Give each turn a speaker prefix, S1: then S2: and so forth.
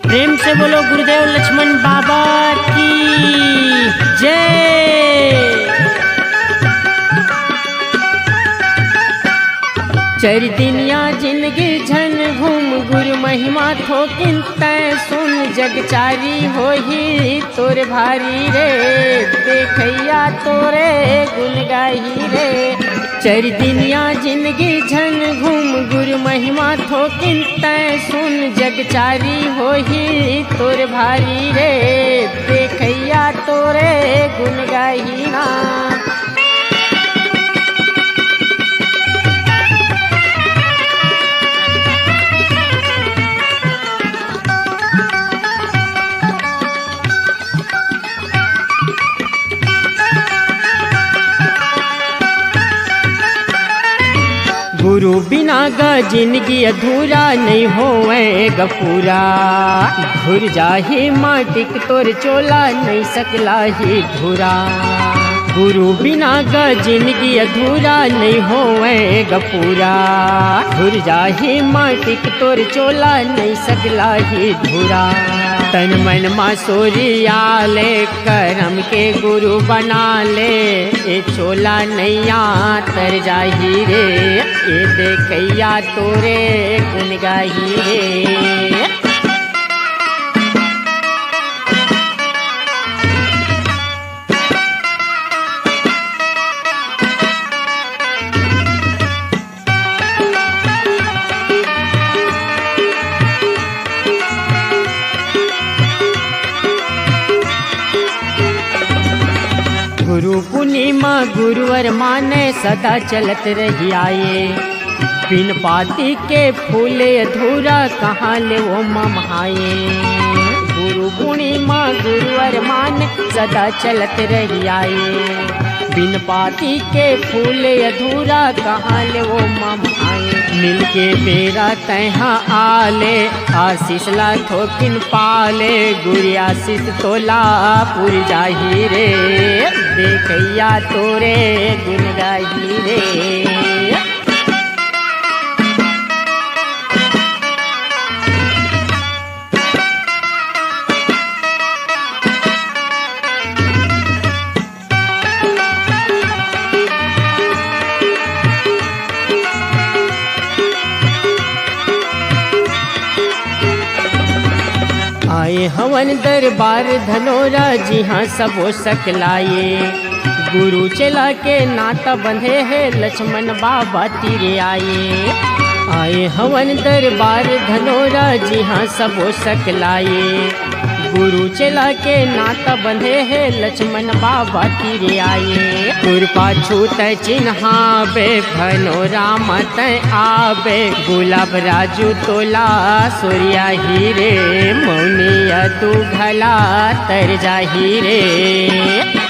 S1: प्रेम से बोलो गुरुदेव लक्ष्मण बाबा की जय। चर दिनिया जिंदगी झन घूम गुरु महिमा थोकिन तय सुन जग चारी हो ही तोर भारी रे देखैया तोरे गुन गाही रे। चर दिनिया जिंदगी झन घूम गुरु महिमा थोकिन तय सुन जग चारी हो ही तोर भारी रे देखैया तोरे गुन गाही ना। गुरु बिना गा जिंदगी अधूरा नहीं होएगा पूरा। घुर जाही माटिक तोर चोला नहीं सकला ही धूरा। गुरु बिना गा जिंदगी अधूरा नहीं होएगा पूरा। घुर जाही माटिक तोर चोला नहीं सकला ही धूरा। तन मन मासूरिया ले करम के गुरु बना ले ए चोला नैया तर जाही रे ए देखैया तोरे गुन गाही रे। गुरु पूर्णिमा गुरुवर माने सदा चलत रही आए। बिन पाती के फूले अधूरा कहाँ ले वो ममाए। गुरु पूर्णिमा गुरुवर माने सदा चलत रही आए। बिन पाती के फूले अधूरा कहाँ ले वो ममाए। मिलके बेरा तैहा आले आशीष ला थोकिन पाले गुरु आशीष तोला पुर जाही रे देखैया तोरे गुन गाही रे। आए हवन दरबार धनोरा जी हाँ सबो सकलाए। गुरु चला के नाता बंधे है लक्ष्मण बाबा तीरे आए। आए हवन दरबार धनोरा जी हाँ सबो सकलाए। गुरु चला के नाता बंधे है लक्ष्मण बाबा तीरे आए। गुर पाछू तय चिन्हाबे भनोरा मत आबे गुलाब राजू तोला सूर्या हीरे मौनिया तू भला तर जाही रे।